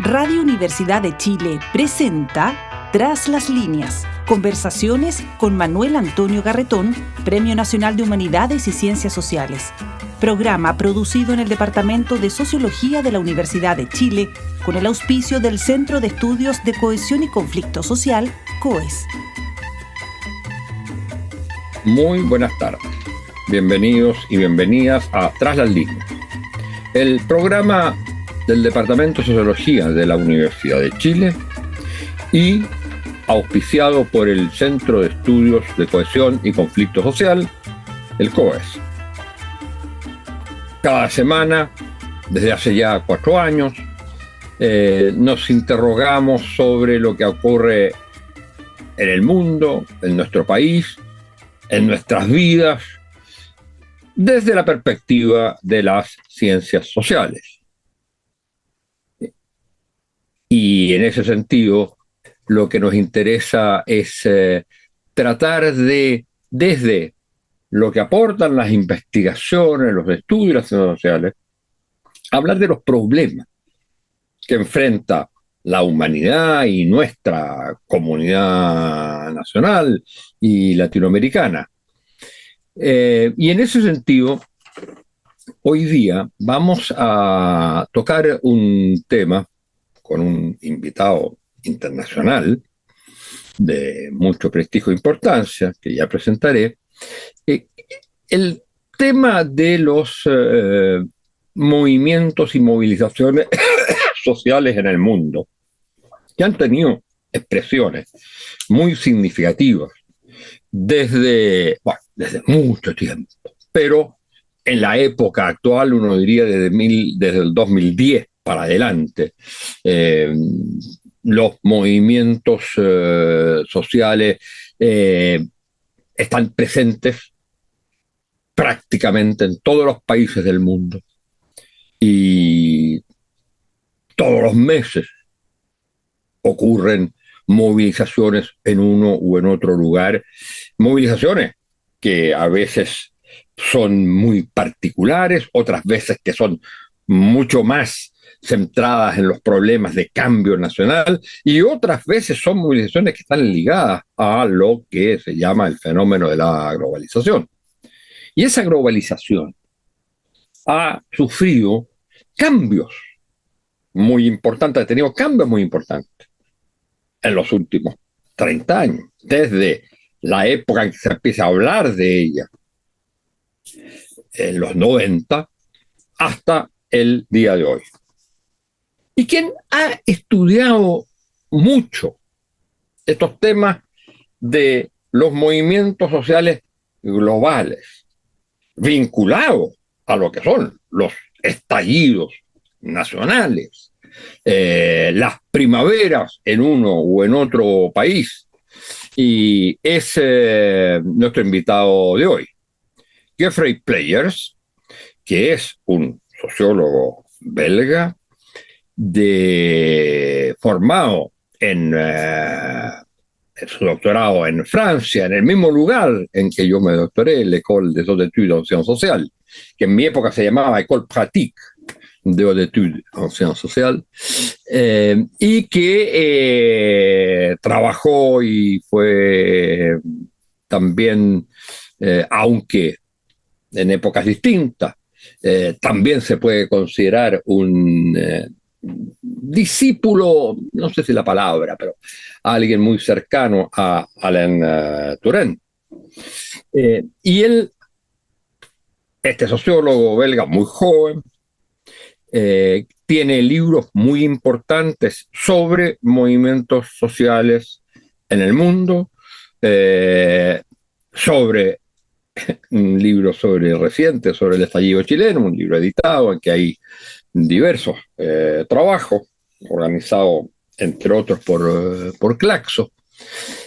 Radio Universidad de Chile presenta Tras las líneas, conversaciones con Manuel Antonio Garretón, Premio Nacional de Humanidades y Ciencias Sociales. Programa producido en el Departamento de Sociología de la Universidad de Chile con el auspicio del Centro de Estudios de Cohesión y Conflicto Social, COES. Muy buenas tardes. Bienvenidos y bienvenidas a Tras las líneas, el programa del Departamento de Sociología de la Universidad de Chile y auspiciado por el Centro de Estudios de Cohesión y Conflicto Social, el COES. Cada semana, desde hace ya 4 años, nos interrogamos sobre lo que ocurre en el mundo, en nuestro país, en nuestras vidas, desde la perspectiva de las ciencias sociales. Y en ese sentido, lo que nos interesa es tratar de, desde lo que aportan las investigaciones, los estudios de las ciencias sociales, hablar de los problemas que enfrenta la humanidad y nuestra comunidad nacional y latinoamericana. Y en ese sentido, hoy día vamos a tocar un tema con un invitado internacional de mucho prestigio e importancia, que ya presentaré, el tema de los movimientos y movilizaciones sociales en el mundo, que han tenido expresiones muy significativas desde mucho tiempo, pero en la época actual, uno diría desde el 2010 para adelante, los movimientos sociales están presentes prácticamente en todos los países del mundo y todos los meses ocurren movilizaciones en uno u en otro lugar, movilizaciones que a veces son muy particulares, otras veces que son mucho más centradas en los problemas de cambio nacional, y otras veces son movilizaciones que están ligadas a lo que se llama el fenómeno de la globalización. Y esa globalización ha sufrido cambios muy importantes, ha tenido cambios muy importantes en los últimos 30 años, desde la época en que se empieza a hablar de ella, en los 90, hasta el día de hoy. Y quien ha estudiado mucho estos temas de los movimientos sociales globales, vinculados a lo que son los estallidos nacionales, las primaveras en uno u en otro país, y es nuestro invitado de hoy, Geoffrey Pleyers, que es un sociólogo belga, formado en su doctorado en Francia, en el mismo lugar en que yo me doctoré, l'École des Hautes Études en Sciences Sociales, que en mi época se llamaba École Pratique des Hautes Études en Sciences Sociales, y que trabajó y fue también, aunque en épocas distintas, también se puede considerar un discípulo, no sé si la palabra, pero alguien muy cercano a Alain Touraine. Y él, este sociólogo belga muy joven, tiene libros muy importantes sobre movimientos sociales en el mundo, sobre un libro reciente sobre el estallido chileno, un libro editado en que hay diversos trabajos organizados, entre otros, por Claxo.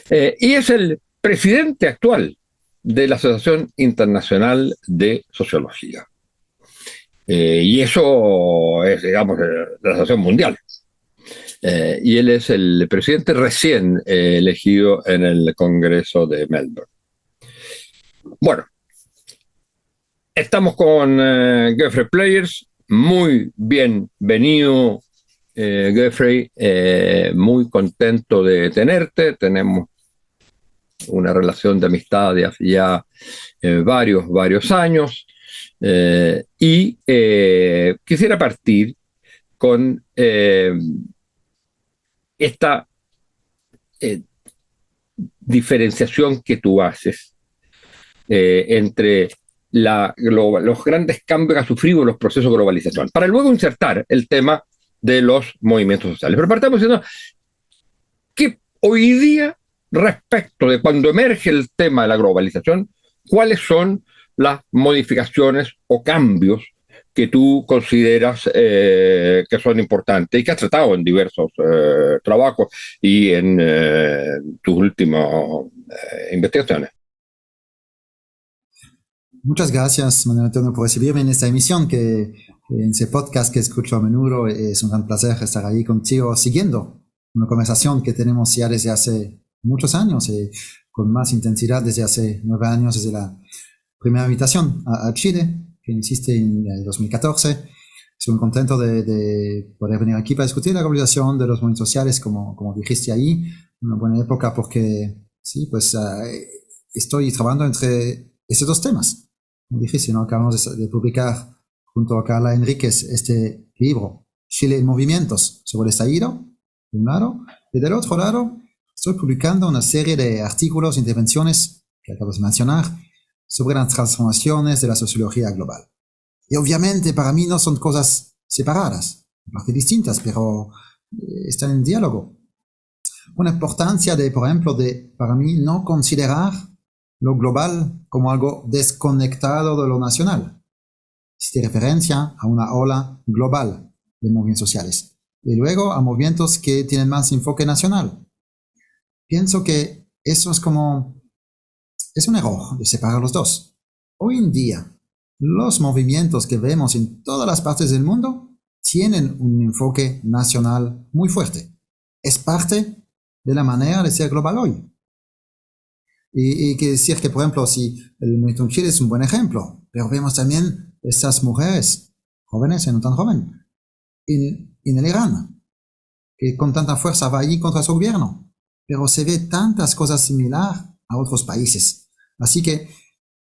Y es el presidente actual de la Asociación Internacional de Sociología. Y eso es, digamos, la Asociación Mundial. Y él es el presidente recién elegido en el Congreso de Melbourne. Bueno, estamos con Geoffrey Pleyers. Muy bienvenido, Geoffrey, muy contento de tenerte. Tenemos una relación de amistad de hace ya varios años. Y quisiera partir con esta diferenciación que tú haces entre los grandes cambios que ha sufrido los procesos de globalización, para luego insertar el tema de los movimientos sociales. Pero partamos diciendo que hoy día, respecto de cuando emerge el tema de la globalización, ¿cuáles son las modificaciones o cambios que tú consideras que son importantes y que has tratado en diversos trabajos y en tus últimas investigaciones? Muchas gracias, Manuel Antonio, por recibirme en esta emisión, en ese podcast que escucho a menudo. Es un gran placer estar ahí contigo, siguiendo una conversación que tenemos ya desde hace muchos años, con más intensidad desde hace 9 años, desde la primera invitación a Chile, que hiciste en el 2014. Estoy muy contento de poder venir aquí para discutir la globalización de los movimientos sociales, como dijiste ahí, una buena época porque, sí, pues estoy trabajando entre estos dos temas. Como dijiste, ¿no? Acabamos de publicar junto a Carla Enríquez este libro, Chile en Movimientos, sobre el estallido, de un lado, y del otro lado estoy publicando una serie de artículos, intervenciones, que acabo de mencionar, sobre las transformaciones de la sociología global. Y obviamente para mí no son cosas separadas, parte distintas, pero están en diálogo. Una importancia de, por ejemplo, para mí no considerar lo global como algo desconectado de lo nacional. Existe referencia a una ola global de movimientos sociales y luego a movimientos que tienen más enfoque nacional. Pienso que eso es un error de separar los dos. Hoy en día, los movimientos que vemos en todas las partes del mundo tienen un enfoque nacional muy fuerte. Es parte de la manera de ser global hoy. Y que decir que, por ejemplo, si el movimiento en Chile es un buen ejemplo, pero vemos también estas mujeres, jóvenes y no tan jóvenes, en el Irán, que con tanta fuerza va allí contra su gobierno, pero se ve tantas cosas similares a otros países. Así que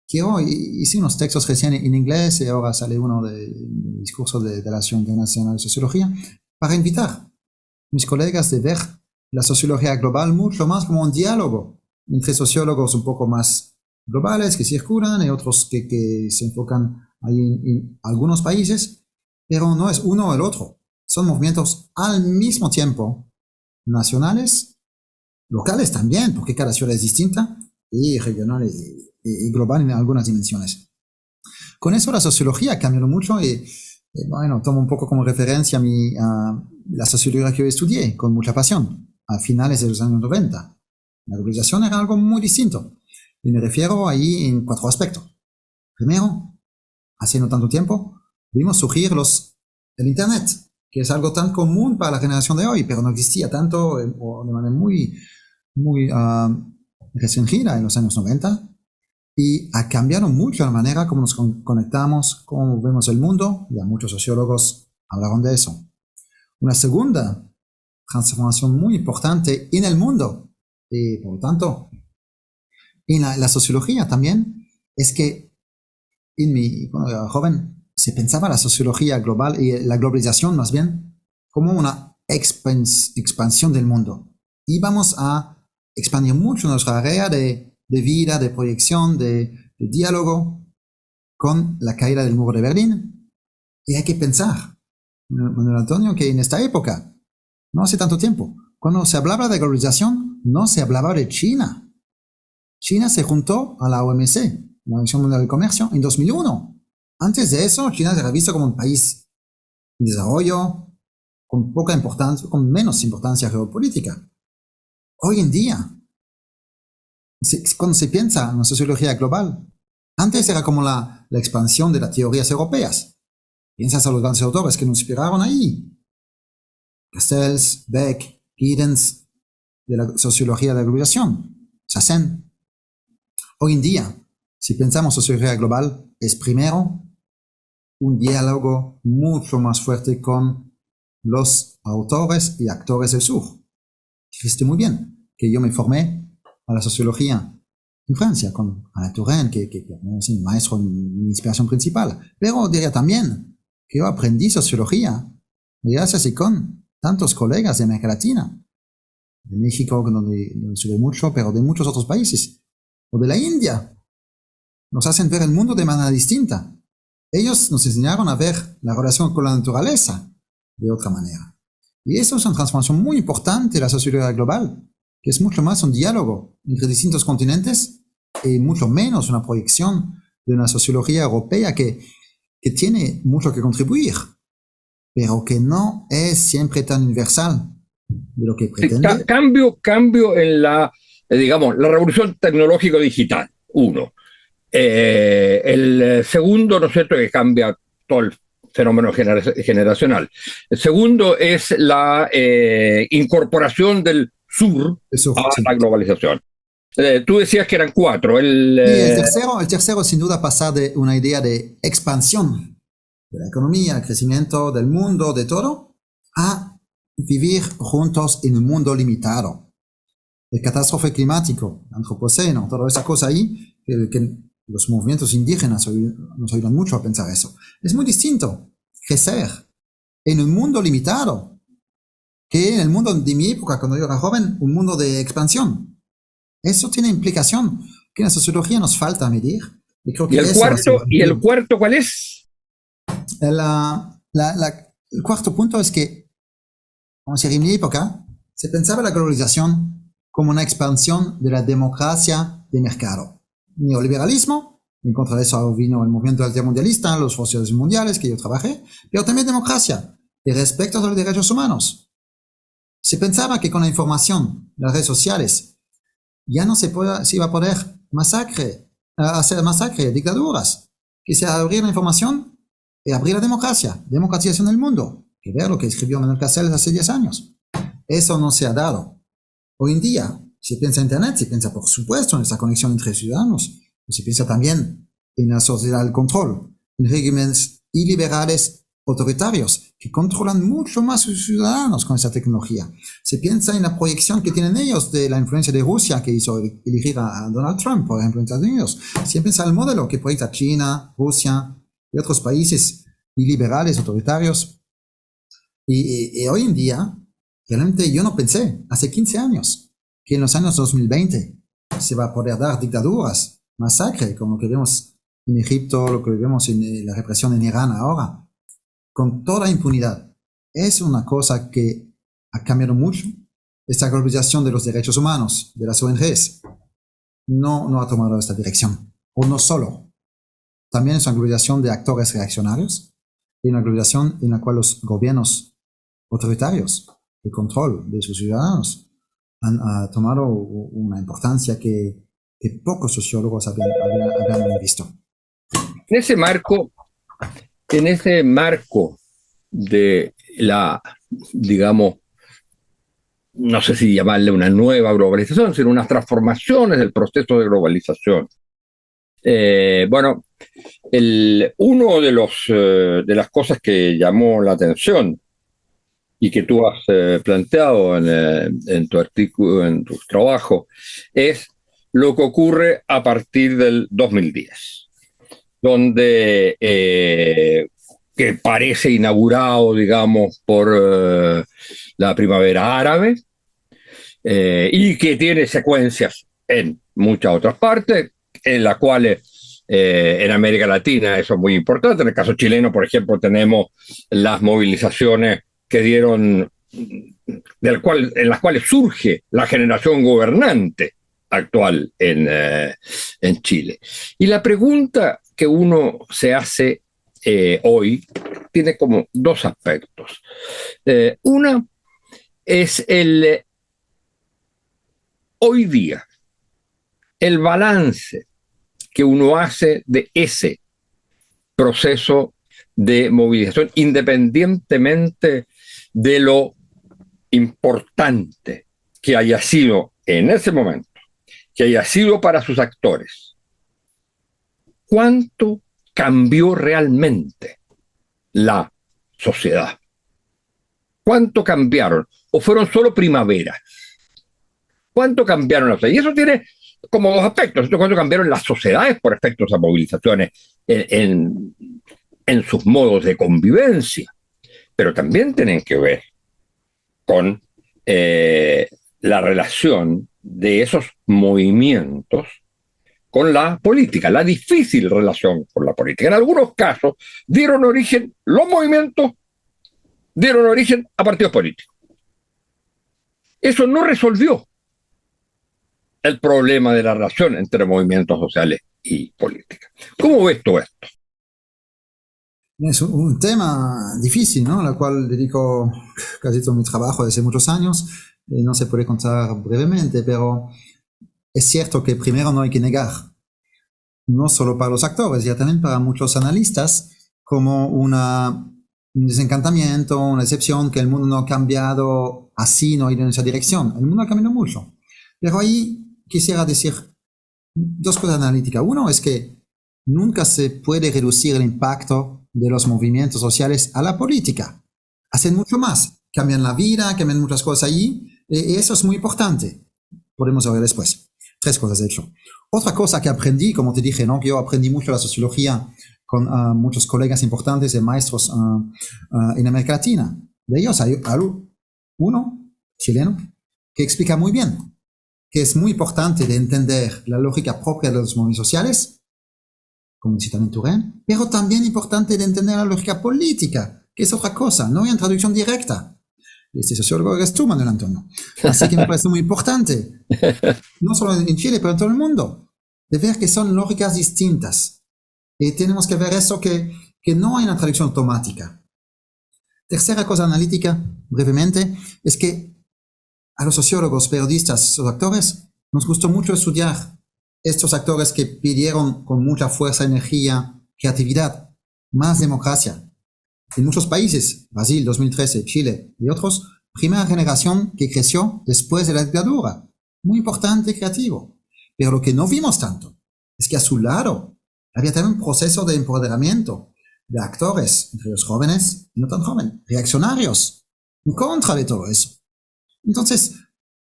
hice unos textos recién en inglés y ahora sale uno de discurso de la Asociación Internacional de Sociología para invitar a mis colegas de ver la sociología global mucho más como un diálogo entre sociólogos un poco más globales que circulan y otros que se enfocan ahí en algunos países, pero no es uno o el otro. Son movimientos al mismo tiempo nacionales, locales también, porque cada ciudad es distinta, y regional y global en algunas dimensiones. Con eso la sociología ha cambiado mucho y bueno, tomo un poco como referencia a la sociología que yo estudié con mucha pasión a finales de los años 90. La globalización era algo muy distinto y me refiero ahí en 4 aspectos. Primero, hace no tanto tiempo vimos surgir el Internet, que es algo tan común para la generación de hoy, pero no existía tanto o de manera muy restringida en los años 90 y ha cambiado mucho la manera como nos conectamos, cómo vemos el mundo. Ya muchos sociólogos hablaron de eso. Una segunda transformación muy importante en el mundo y por lo tanto en la sociología también es que cuando era joven se pensaba la sociología global y la globalización más bien como una expansión del mundo. Íbamos a expandir mucho nuestra área de vida, de proyección, de diálogo con la caída del muro de Berlín. Y hay que pensar, Manuel Antonio, que en esta época, no hace tanto tiempo, cuando se hablaba de globalización, no se hablaba de China. China se juntó a la OMC, la Organización Mundial del Comercio, en 2001. Antes de eso, China era visto como un país en desarrollo, con poca importancia, con menos importancia geopolítica. Hoy en día, cuando se piensa en la sociología global, antes era como la expansión de las teorías europeas. Piensas a los grandes autores que nos inspiraron ahí. Castells, Beck, Giddens, de la sociología de la globalización, Sassen. Hoy en día, si pensamos sociología global, es primero un diálogo mucho más fuerte con los autores y actores del sur. Dijiste muy bien que yo me formé a la sociología en Francia con Alain Touraine, que es mi maestro, mi inspiración principal. Pero diría también que yo aprendí sociología gracias y con tantos colegas de América Latina, de México, donde estuve mucho, pero de muchos otros países, o de la India. Nos hacen ver el mundo de manera distinta. Ellos nos enseñaron a ver la relación con la naturaleza de otra manera. Y eso es una transformación muy importante de la sociología global, que es mucho más un diálogo entre distintos continentes y mucho menos una proyección de una sociología europea que tiene mucho que contribuir, pero que no es siempre tan universal de lo que pretende. Cambio en la, digamos, la revolución tecnológico-digital, uno. El segundo, ¿no es cierto?, que cambia todo el fenómeno generacional. El segundo es la incorporación del sur a la globalización. Tú decías que eran 4. El tercero, sin duda, pasar de una idea de expansión de la economía, el crecimiento del mundo, de todo, a vivir juntos en un mundo limitado. El catástrofe climático, antropoceno, toda esa cosa ahí, que los movimientos indígenas nos ayudan mucho a pensar eso. Es muy distinto crecer en un mundo limitado que en el mundo de mi época, cuando yo era joven, un mundo de expansión. Eso tiene implicación que en la sociología nos falta medir. Y creo que el cuarto cuál es? El cuarto punto es que, como decía, en mi época, se pensaba la globalización como una expansión de la democracia de mercado. Neoliberalismo, en contra de eso vino el movimiento altermundialista, los socios mundiales que yo trabajé, pero también democracia y respeto a los derechos humanos. Se pensaba que con la información, las redes sociales, ya no se iba a poder hacer masacre, dictaduras, que se abrir la información y abrir la democratización del mundo, que ver lo que escribió Manuel Castells hace 10 años. Eso no se ha dado. Hoy en día, se piensa en Internet, se piensa por supuesto en esa conexión entre ciudadanos, pero se piensa también en la sociedad del control, en regímenes iliberales autoritarios que controlan mucho más a sus ciudadanos con esa tecnología. Se piensa en la proyección que tienen ellos de la influencia de Rusia que hizo elegir a Donald Trump, por ejemplo, en Estados Unidos. Se piensa en el modelo que proyecta China, Rusia y otros países iliberales, autoritarios. Y hoy en día, realmente yo no pensé, hace 15 años, que en los años 2020 se va a poder dar dictaduras, masacre, como lo que vemos en Egipto, lo que vemos en la represión en Irán ahora, con toda impunidad. Es una cosa que ha cambiado mucho. Esta globalización de los derechos humanos, de las ONGs, no ha tomado esta dirección. O no solo. También es una globalización de actores reaccionarios y una globalización en la cual los gobiernos autoritarios de control de sus ciudadanos han tomado una importancia que pocos sociólogos habían visto. En ese marco de la, digamos, no sé si llamarle una nueva globalización, sino unas transformaciones del proceso de globalización. Uno de las cosas que llamó la atención y que tú has planteado en tu artículo, en tu trabajo, es lo que ocurre a partir del 2010. Donde que parece inaugurado, digamos, por la primavera árabe y que tiene secuencias en muchas otras partes, en las cuales en América Latina eso es muy importante. En el caso chileno, por ejemplo, tenemos las movilizaciones que dieron, en las cuales surge la generación gobernante actual en Chile. Y la pregunta que uno se hace hoy tiene como dos aspectos. Una es hoy día, el balance que uno hace de ese proceso de movilización, independientemente de lo importante que haya sido en ese momento, que haya sido para sus actores. ¿Cuánto cambió realmente la sociedad? ¿Cuánto cambiaron? ¿O fueron solo primaveras? ¿Cuánto cambiaron las sociedades? Y eso tiene como dos aspectos. ¿Cuánto cambiaron las sociedades por efectos a movilizaciones en sus modos de convivencia? Pero también tienen que ver con la relación de esos movimientos con la política, la difícil relación con la política. En algunos casos los movimientos dieron origen a partidos políticos. Eso no resolvió el problema de la relación entre movimientos sociales y política. ¿Cómo ves tú esto? Es un tema difícil, ¿no? Al cual dedico casi todo mi trabajo desde muchos años. No se puede contar brevemente, pero es cierto que primero no hay que negar, no solo para los actores, ya también para muchos analistas, como un desencantamiento, una decepción que el mundo no ha cambiado así, no ha ido en esa dirección. El mundo ha cambiado mucho. Pero ahí quisiera decir dos cosas analíticas. Uno es que nunca se puede reducir el impacto de los movimientos sociales a la política. Hacen mucho más. Cambian la vida, cambian muchas cosas allí. Y eso es muy importante. Podemos ver después. Tres cosas, de hecho. Otra cosa que aprendí, como te dije, ¿no? Que yo aprendí mucho la sociología con muchos colegas importantes y maestros en América Latina. De ellos hay uno, chileno, que explica muy bien que es muy importante de entender la lógica propia de los movimientos sociales, como cita Turén, pero también importante de entender la lógica política, que es otra cosa, no hay una traducción directa. Este sociólogo eres tú, Manuel Antonio. Así que me parece muy importante, no solo en Chile, pero en todo el mundo, de ver que son lógicas distintas. Y tenemos que ver eso, que no hay una traducción automática. Tercera cosa analítica, brevemente, es que a los sociólogos, periodistas, los actores, nos gustó mucho estudiar estos actores que pidieron con mucha fuerza, energía, creatividad, más democracia. En muchos países, Brasil, 2013, Chile y otros, primera generación que creció después de la dictadura. Muy importante y creativo. Pero lo que no vimos tanto es que a su lado había también un proceso de empoderamiento de actores, entre los jóvenes y no tan jóvenes, reaccionarios, en contra de todo eso. Entonces,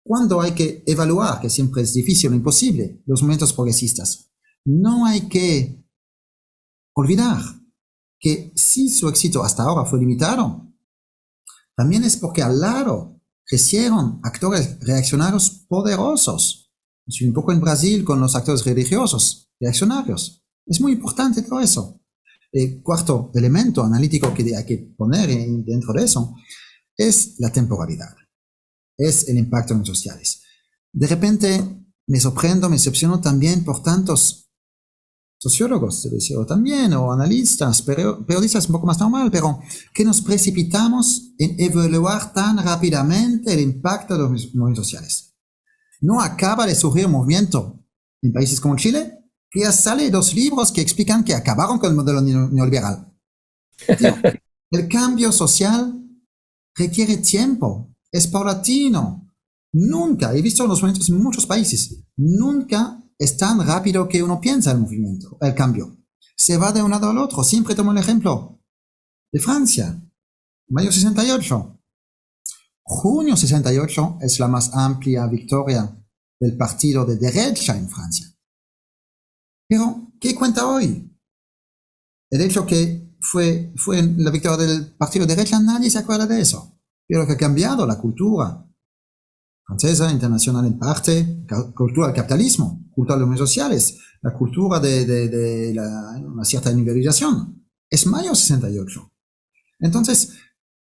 cuando hay que evaluar, que siempre es difícil o imposible, los movimientos progresistas, no hay que olvidar que si su éxito hasta ahora fue limitado, también es porque al lado crecieron actores reaccionarios poderosos. Un poco en Brasil con los actores religiosos, reaccionarios. Es muy importante todo eso. El cuarto elemento analítico que hay que poner dentro de eso es la temporalidad. Es el impacto en los sociales. De repente me sorprendo, me decepciono también por tantos sociólogos, también, o analistas, periodistas un poco más normal, pero que nos precipitamos en evaluar tan rápidamente el impacto de los movimientos sociales. No acaba de surgir un movimiento en países como Chile, que ya sale 2 libros que explican que acabaron con el modelo neoliberal. El cambio social requiere tiempo. Es paulatino. Nunca, he visto los movimientos en muchos países, nunca es tan rápido que uno piensa el movimiento, el cambio. Se va de un lado al otro. Siempre tomo el ejemplo de Francia, mayo 68. Junio 68 es la más amplia victoria del partido de derecha en Francia. Pero, ¿qué cuenta hoy? El hecho que fue la victoria del partido de derecha, nadie se acuerda de eso. Pero que ha cambiado la cultura francesa, internacional en parte, cultura del capitalismo, cultura de los medios sociales, la cultura de una cierta nivelización. Es mayo 68. Entonces,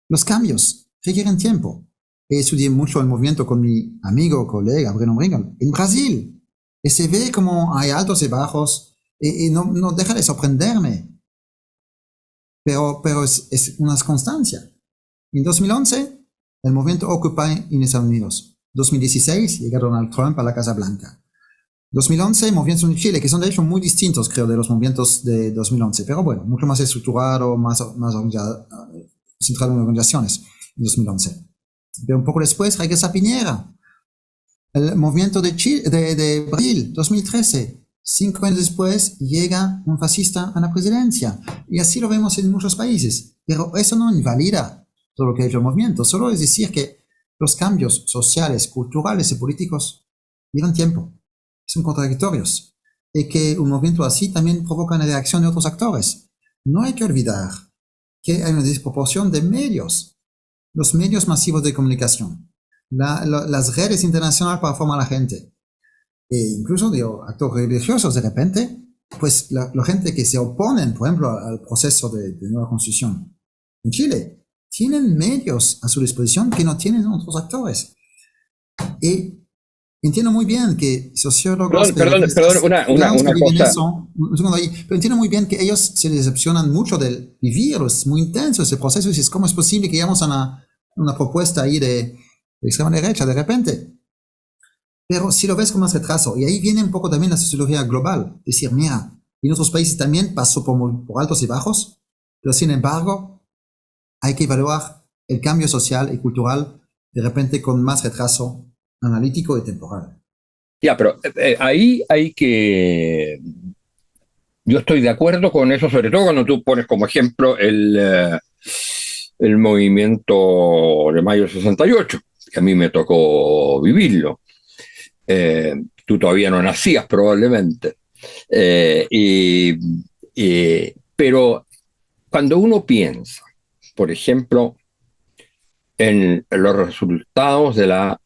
los cambios requieren tiempo. Estudié mucho el movimiento con mi amigo, colega, Bruno Ringel, en Brasil. Y se ve como hay altos y bajos, y no deja de sorprenderme. Pero es una constancia. En 2011, el movimiento Occupy en Estados Unidos. 2016, llega Donald Trump a la Casa Blanca. 2011, movimientos en Chile, que son de hecho muy distintos, creo, de los movimientos de 2011. Pero bueno, mucho más estructurado, más centrado en organizaciones en 2011. Pero un poco después, regresa Piñera. El movimiento de Brasil, 2013. 5 años después, llega un fascista a la presidencia. Y así lo vemos en muchos países. Pero eso no invalida todo lo que ha hecho el movimiento. Solo es decir que los cambios sociales, culturales y políticos llevan tiempo, son contradictorios, y que un movimiento así también provoca una reacción de otros actores. No hay que olvidar que hay una desproporción de medios, los medios masivos de comunicación, las redes internacionales para formar a la gente, e incluso digo, actores religiosos de repente, pues la gente que se oponen, por ejemplo, al proceso de nueva constitución en Chile, tienen medios a su disposición que no tienen otros actores. Y entiendo muy bien que sociólogos... Perdón, una cosa. Un segundo ahí, pero entiendo muy bien que ellos se decepcionan mucho del vivir, es muy intenso ese proceso, y dices, ¿cómo es posible que llegamos a una propuesta ahí de extrema derecha de repente? Pero si lo ves con más retraso, y ahí viene un poco también la sociología global, decir, mira, en otros países también pasó por altos y bajos, pero sin embargo, hay que evaluar el cambio social y cultural de repente con más retraso analítico y temporal. Ya, pero ahí hay que... Yo estoy de acuerdo con eso, sobre todo cuando tú pones como ejemplo el movimiento de mayo del 68, que a mí me tocó vivirlo. Tú todavía no nacías probablemente. Pero cuando uno piensa, por ejemplo, en los resultados de la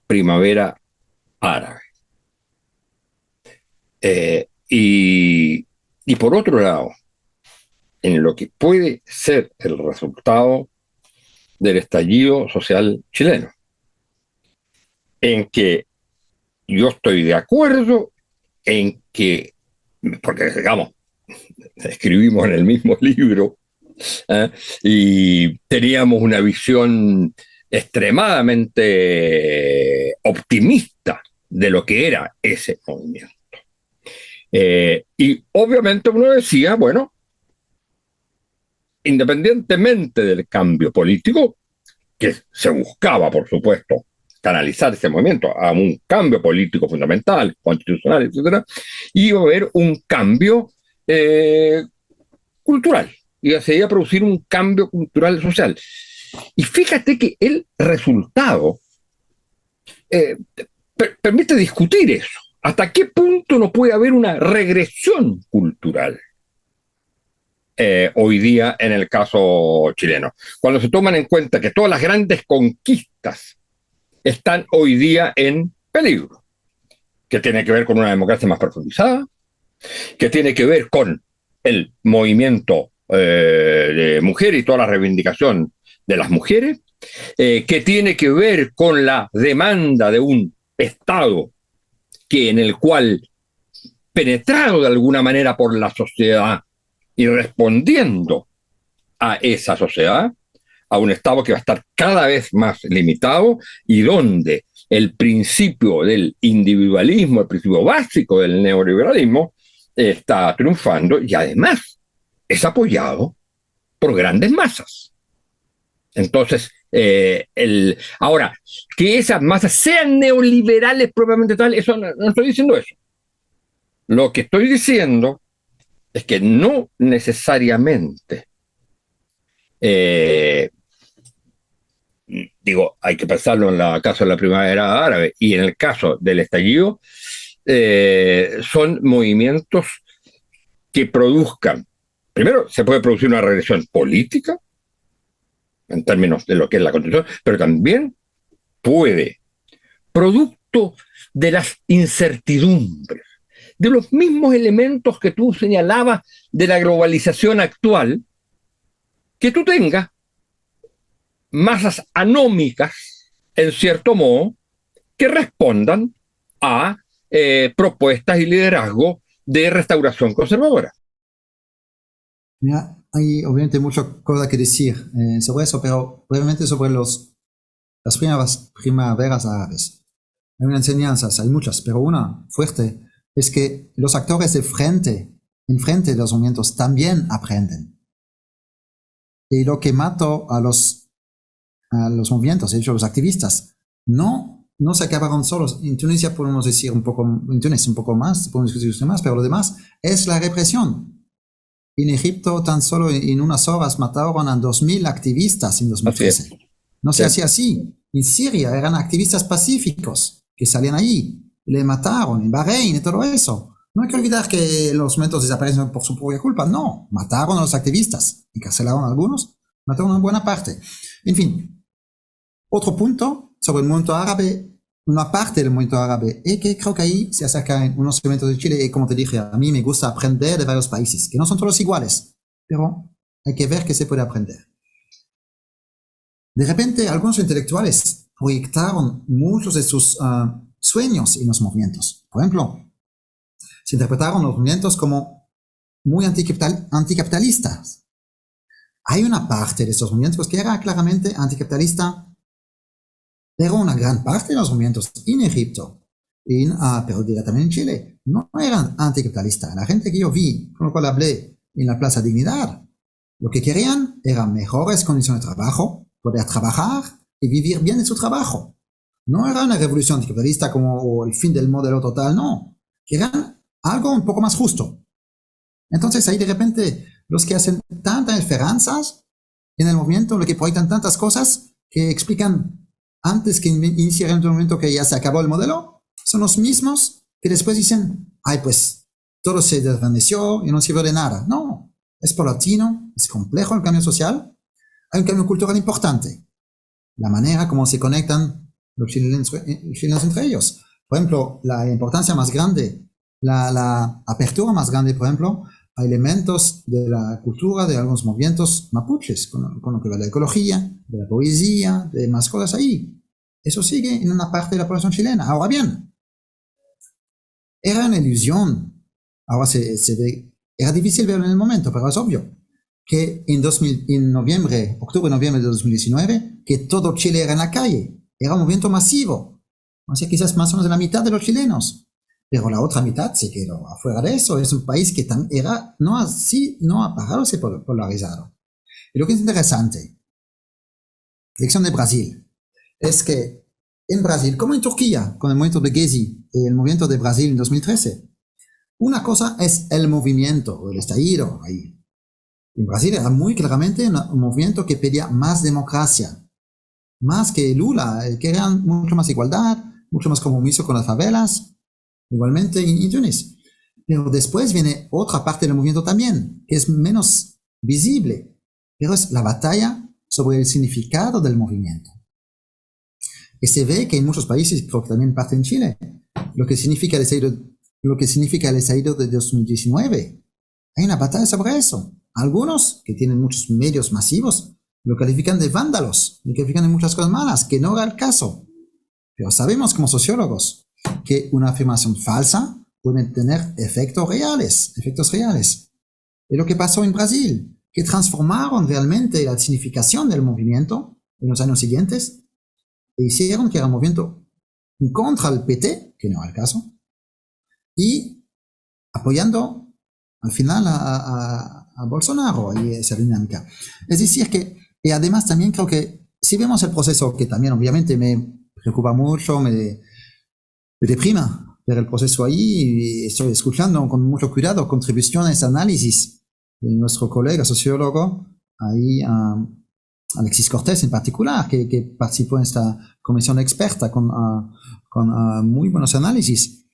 primavera árabe, y por otro lado, en lo que puede ser el resultado del estallido social chileno, en que yo estoy de acuerdo en que, porque digamos, escribimos en el mismo libro, y teníamos una visión extremadamente optimista de lo que era ese movimiento. Y obviamente uno decía, bueno, independientemente del cambio político, que se buscaba, por supuesto, canalizar ese movimiento a un cambio político fundamental, constitucional, etcétera, iba a haber un cambio cultural, y se iba a producir un cambio cultural social. Y fíjate que el resultado permite discutir eso. ¿Hasta qué punto no puede haber una regresión cultural hoy día en el caso chileno? Cuando se toman en cuenta que todas las grandes conquistas están hoy día en peligro, que tiene que ver con una democracia más profundizada, que tiene que ver con el movimiento de mujeres y toda la reivindicación de las mujeres, que tiene que ver con la demanda de un Estado en el cual, penetrado de alguna manera por la sociedad y respondiendo a esa sociedad, a un Estado que va a estar cada vez más limitado, y donde el principio del individualismo, el principio básico del neoliberalismo, está triunfando, y además es apoyado por grandes masas. Entonces, ahora, que esas masas sean neoliberales propiamente tal, eso no estoy diciendo eso. Lo que estoy diciendo es que no necesariamente, hay que pensarlo en el caso de la primavera árabe y en el caso del estallido, son movimientos que produzcan, primero se puede producir una regresión política, en términos de lo que es la Constitución, pero también puede, producto de las incertidumbres, de los mismos elementos que tú señalabas de la globalización actual, que tú tengas masas anómicas, en cierto modo, que respondan a propuestas y liderazgo de restauración conservadora. Mira, hay obviamente muchas cosas que decir sobre eso, pero brevemente sobre las primaveras árabes. Hay unas enseñanzas, hay muchas, pero una fuerte es que los actores enfrente de los movimientos también aprenden. Y lo que mató a los movimientos, de hecho los activistas, no se acabaron solos. En Tunisia podemos decir en Túnez un poco más, podemos discutir más, pero lo demás es la represión. En Egipto, tan solo en unas horas mataron a 2.000 activistas en 2013. No se hacía así. En Siria eran activistas pacíficos que salían allí. Le mataron en Bahrein y todo eso. No hay que olvidar que los momentos desaparecen por su propia culpa. No, mataron a los activistas. Encarcelaron a algunos, mataron a una buena parte. En fin, otro punto sobre el movimiento árabe, una parte del movimiento árabe, y que creo que ahí se acerca en unos elementos de Chile, y como te dije, a mí me gusta aprender de varios países, que no son todos iguales, pero hay que ver que se puede aprender. De repente, algunos intelectuales proyectaron muchos de sus sueños en los movimientos. Por ejemplo, se interpretaron los movimientos como muy anticapitalistas. Hay una parte de estos movimientos que era claramente anticapitalista, pero una gran parte de los movimientos en Egipto, pero también en Chile, no eran anticapitalistas. La gente que yo vi, con lo cual hablé en la Plaza Dignidad, lo que querían eran mejores condiciones de trabajo, poder trabajar y vivir bien de su trabajo. No era una revolución anticapitalista como el fin del modelo total, no. Querían algo un poco más justo. Entonces ahí de repente los que hacen tantas esperanzas en el movimiento, los que proyectan tantas cosas que explican antes que iniciar el movimiento que ya se acabó el modelo, son los mismos que después dicen, ay pues todo se desvaneció y no sirve de nada. No, es paulatino, es complejo el cambio social, hay un cambio cultural importante. La manera como se conectan los chilenos entre ellos. Por ejemplo, la importancia más grande, la apertura más grande, por ejemplo, a elementos de la cultura de algunos movimientos mapuches, con lo que va de la ecología, de la poesía, de más cosas ahí. Eso sigue en una parte de la población chilena. Ahora bien, era una ilusión. Ahora se ve, era difícil verlo en el momento, pero es obvio que en octubre-noviembre de 2019, que todo Chile era en la calle. Era un movimiento masivo. O sea, quizás más o menos la mitad de los chilenos. Pero la otra mitad se quedó afuera de eso. Es un país que no ha parado, se polarizado. Y lo que es interesante, la elección de Brasil, es que en Brasil, como en Turquía, con el movimiento de Gezi y el movimiento de Brasil en 2013, una cosa es el movimiento, o el estallido ahí. En Brasil era muy claramente un movimiento que pedía más democracia, más que Lula, querían mucho más igualdad, mucho más compromiso con las favelas, igualmente en Túnez. Pero después viene otra parte del movimiento también, que es menos visible, pero es la batalla sobre el significado del movimiento. Y se ve que en muchos países, creo que también parte en Chile, lo que significa el estallido de 2019, hay una batalla sobre eso. Algunos, que tienen muchos medios masivos, lo califican de vándalos, lo califican de muchas cosas malas, que no era el caso. Pero sabemos como sociólogos que una afirmación falsa puede tener efectos reales. Es lo que pasó en Brasil, que transformaron realmente la significación del movimiento en los años siguientes e hicieron que era un movimiento contra el PT, que no era el caso, y apoyando al final a Bolsonaro y esa dinámica. Es decir que, y además también creo que si vemos el proceso, que también obviamente me preocupa mucho, me deprima ver el proceso ahí, y estoy escuchando con mucho cuidado contribuciones, análisis de nuestro colega sociólogo, ahí Alexis Cortés en particular, que participó en esta comisión experta con muy buenos análisis.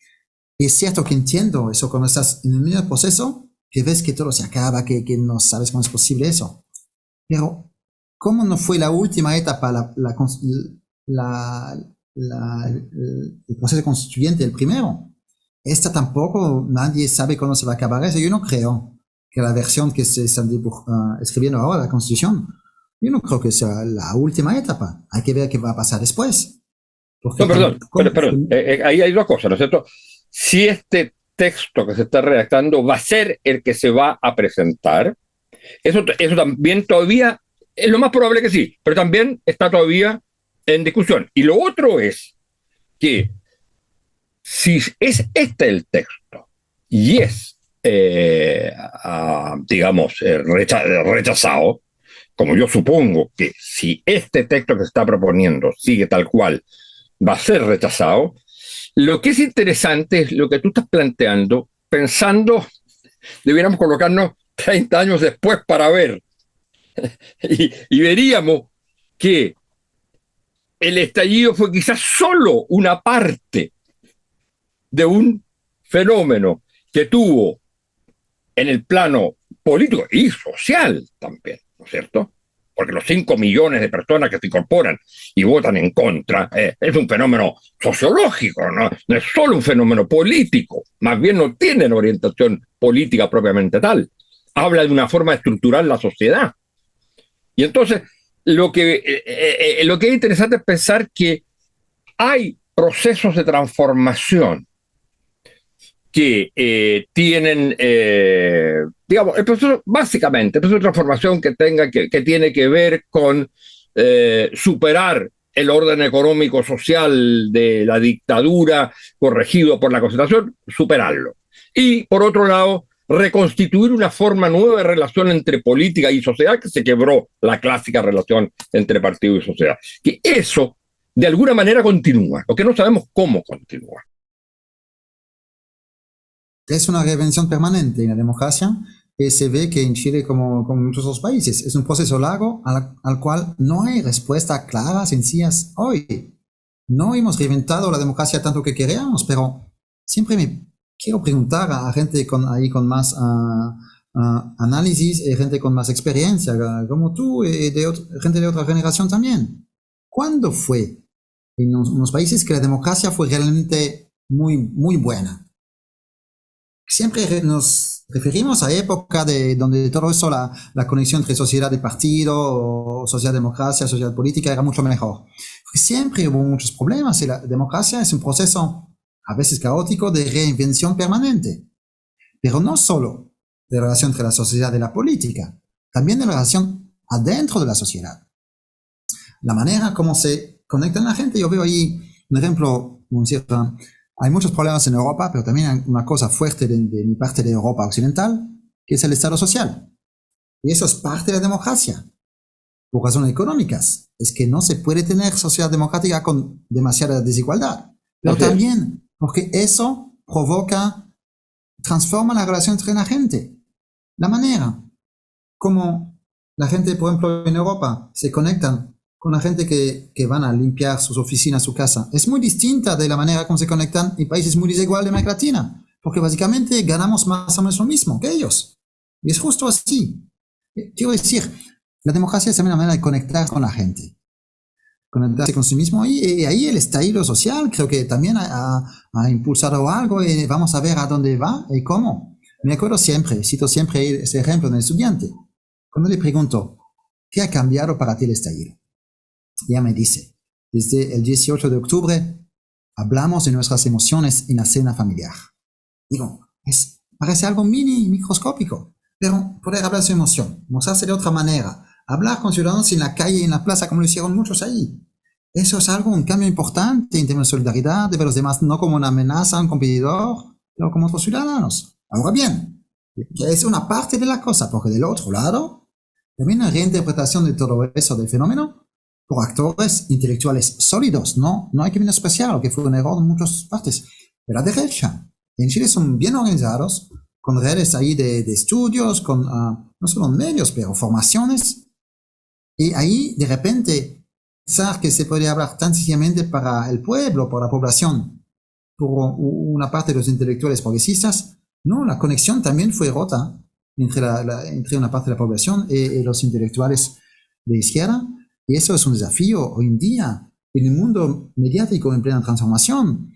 Es cierto que entiendo eso cuando estás en el medio del proceso, que ves que todo se acaba, que no sabes cómo es posible eso. Pero, ¿cómo no fue la última etapa, el proceso constituyente, el primero? Esta tampoco, nadie sabe cuándo se va a acabar eso. Yo no creo que la versión que se están escribiendo ahora, la Constitución, yo no creo que sea la última etapa. Hay que ver qué va a pasar después. No, perdón. Ahí hay dos cosas, ¿no es cierto? Si este texto que se está redactando va a ser el que se va a presentar, eso también todavía es lo más probable que sí, pero también está todavía en discusión. Y lo otro es que si es este el texto y es, rechazado, como yo supongo que si este texto que se está proponiendo sigue tal cual, va a ser rechazado, lo que es interesante es lo que tú estás planteando, pensando, debiéramos colocarnos 30 años después para ver. Y veríamos que el estallido fue quizás solo una parte de un fenómeno que tuvo en el plano político y social también, ¿no es cierto? Porque los 5 millones de personas que se incorporan y votan en contra es un fenómeno sociológico, ¿no? No es solo un fenómeno político, más bien no tienen orientación política propiamente tal. Habla de una forma de estructurar la sociedad. Y entonces lo que es interesante es pensar que hay procesos de transformación que tienen, digamos, básicamente, el proceso de transformación que tiene que ver con superar el orden económico social de la dictadura corregido por la Constitución, superarlo. Y, por otro lado, reconstituir una forma nueva de relación entre política y sociedad, que se quebró la clásica relación entre partido y sociedad. Que eso, de alguna manera, continúa, lo que no sabemos cómo continúa. Es una reinvención permanente en la democracia y se ve que en Chile, como en muchos otros países, es un proceso largo al cual no hay respuestas claras, sencillas hoy. No hemos reinventado la democracia tanto que queríamos, pero siempre me quiero preguntar a gente con más análisis y gente con más experiencia, como tú, y gente de otra generación también. ¿Cuándo fue en unos países que la democracia fue realmente muy, muy buena? Siempre nos referimos a época donde todo eso, la conexión entre sociedad y partido, o socialdemocracia, sociedad política, era mucho mejor. Porque siempre hubo muchos problemas y la democracia es un proceso a veces caótico de reinvención permanente. Pero no solo de relación entre la sociedad y la política, también de relación adentro de la sociedad. La manera como se conecta la gente, yo veo ahí un ejemplo, hay muchos problemas en Europa, pero también hay una cosa fuerte de mi parte de Europa occidental, que es el Estado social. Y eso es parte de la democracia, por razones económicas. Es que no se puede tener sociedad democrática con demasiada desigualdad. Pero también porque eso transforma la relación entre la gente. La manera como la gente, por ejemplo, en Europa, se conectan con la gente que van a limpiar sus oficinas, su casa, es muy distinta de la manera como se conectan en países muy desiguales de América Latina, porque básicamente ganamos más o menos lo mismo que ellos. Y es justo así. Quiero decir, la democracia es también una manera de conectar con la gente, conectarse con sí mismo, y ahí el estallido social creo que también ha impulsado algo, y vamos a ver a dónde va y cómo. Me acuerdo siempre, cito siempre ese ejemplo del estudiante, cuando le pregunto, ¿qué ha cambiado para ti el estallido? Ella me dice, desde el 18 de octubre hablamos de nuestras emociones en la cena familiar. Digo, parece algo microscópico, pero poder hablar de su emoción, mostrarse de otra manera, hablar con ciudadanos en la calle y en la plaza como lo hicieron muchos ahí. Eso es un cambio importante en términos de solidaridad, de ver a los demás no como una amenaza, un competidor, pero como otros ciudadanos. Ahora bien, que es una parte de la cosa, porque del otro lado, también la reinterpretación de todo eso del fenómeno por actores intelectuales sólidos, no hay que menospreciar lo que fue un error en muchas partes de la derecha. En Chile son bien organizados, con redes ahí de estudios, con no solo medios, pero formaciones, y ahí de repente pensar que se puede hablar tan sencillamente para el pueblo, para la población, por una parte de los intelectuales progresistas, no, la conexión también fue rota entre una parte de la población y los intelectuales de izquierda. Y eso es un desafío hoy en día, en un mundo mediático en plena transformación.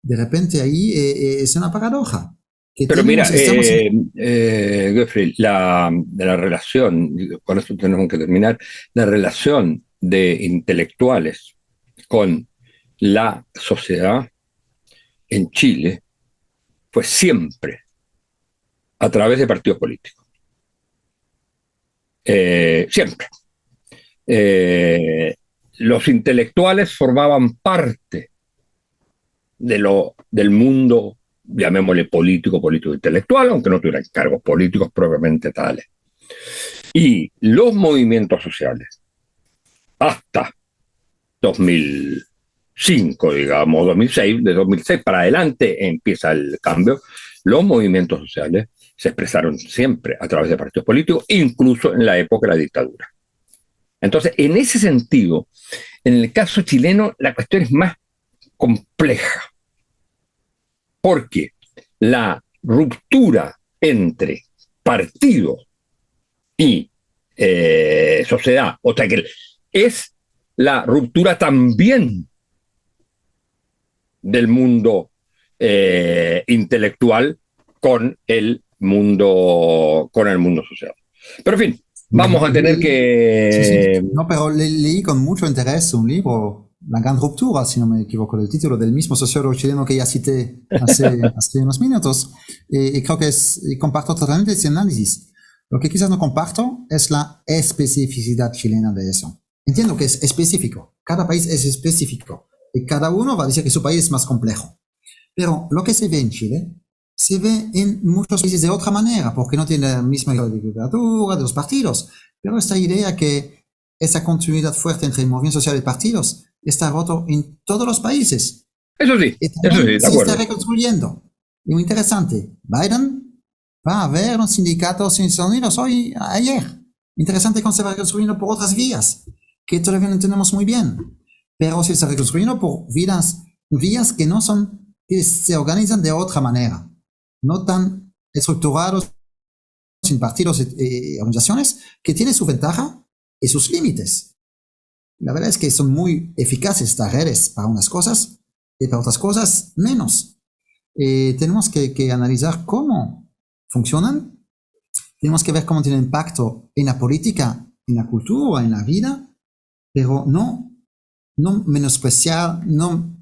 De repente ahí es una paradoja. Pero mira, Goeffrey, la relación, con esto tenemos que terminar, la relación de intelectuales con la sociedad en Chile fue siempre a través de partidos políticos. Siempre. Los intelectuales formaban parte del mundo, llamémosle político-intelectual, aunque no tuvieran cargos políticos propiamente tales. Y los movimientos sociales, hasta 2005, digamos, 2006, de 2006 para adelante empieza el cambio, los movimientos sociales se expresaron siempre a través de partidos políticos, incluso en la época de la dictadura. Entonces, en ese sentido, en el caso chileno, la cuestión es más compleja, porque la ruptura entre partido y sociedad, o sea que es la ruptura también del mundo intelectual con el mundo social. Pero en fin, vamos a tener que... Sí. No, pero leí con mucho interés un libro, La Gran Ruptura, si no me equivoco, el título del mismo sociólogo chileno que ya cité hace unos minutos, y creo que comparto totalmente ese análisis. Lo que quizás no comparto es la especificidad chilena de eso. Entiendo que es específico, cada país es específico, y cada uno va a decir que su país es más complejo. Pero lo que se ve en Chile, se ve en muchos países de otra manera, porque no tiene la misma literatura de los partidos. Pero esta idea que esa continuidad fuerte entre el movimiento social y partidos está roto en todos los países. Eso sí, de acuerdo. Se está reconstruyendo. Y muy interesante, Biden va a ver los sindicatos en Estados Unidos ayer. Interesante cómo se va reconstruyendo por otras vías, que todavía no entendemos muy bien. Pero se está reconstruyendo por vías que no son, que se organizan de otra manera, no tan estructurados en partidos y organizaciones, que tienen su ventaja y sus límites. La verdad es que son muy eficaces estas redes para unas cosas y para otras cosas menos. Tenemos que analizar cómo funcionan, tenemos que ver cómo tienen impacto en la política, en la cultura, en la vida, pero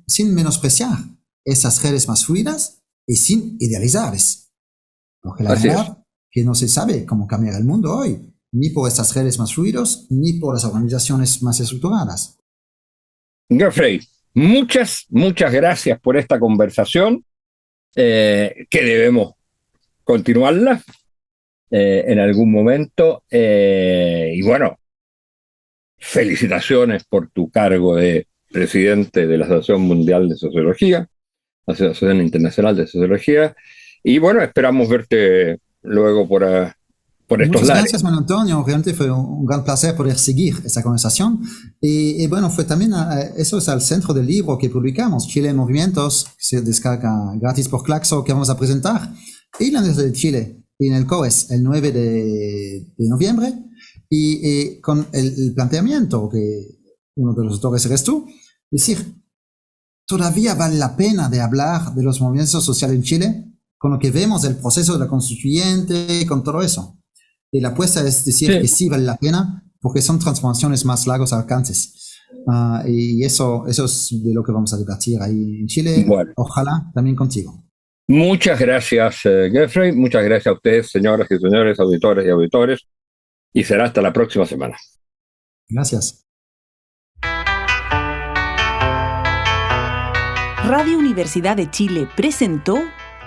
sin menospreciar esas redes más fluidas y sin idealizarles. Porque la verdad es que no se sabe cómo cambiar el mundo hoy, ni por estas redes más fluidas, ni por las organizaciones más estructuradas. Geoffrey, muchas gracias por esta conversación, que debemos continuarla en algún momento. Y bueno, felicitaciones por tu cargo de presidente de la Asociación Mundial de Sociología, la Asociación Internacional de Sociología, y bueno, esperamos verte luego por estos lares. Gracias, Manuel Antonio, realmente fue un gran placer poder seguir esta conversación, y bueno, fue también, eso es al centro del libro que publicamos, Chile en Movimientos, que se descarga gratis por Claxo, que vamos a presentar, y la Universidad de Chile, en el COES, el 9 de noviembre, y con el planteamiento que uno de los autores eres tú, decir, todavía vale la pena de hablar de los movimientos sociales en Chile, con lo que vemos del proceso de la constituyente, con todo eso. Y la apuesta es decir que sí vale la pena, porque son transformaciones más largos alcances. Y eso es de lo que vamos a debatir ahí en Chile, bueno. Ojalá también contigo. Muchas gracias, Geoffrey. Muchas gracias a ustedes, señoras y señores, auditores y auditores. Y será hasta la próxima semana. Gracias. Radio Universidad de Chile presentó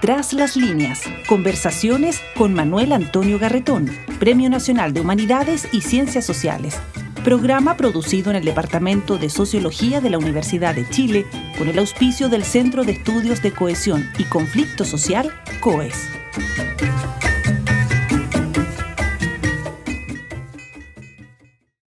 Tras las Líneas, conversaciones con Manuel Antonio Garretón, Premio Nacional de Humanidades y Ciencias Sociales. Programa producido en el Departamento de Sociología de la Universidad de Chile con el auspicio del Centro de Estudios de Cohesión y Conflicto Social, COES.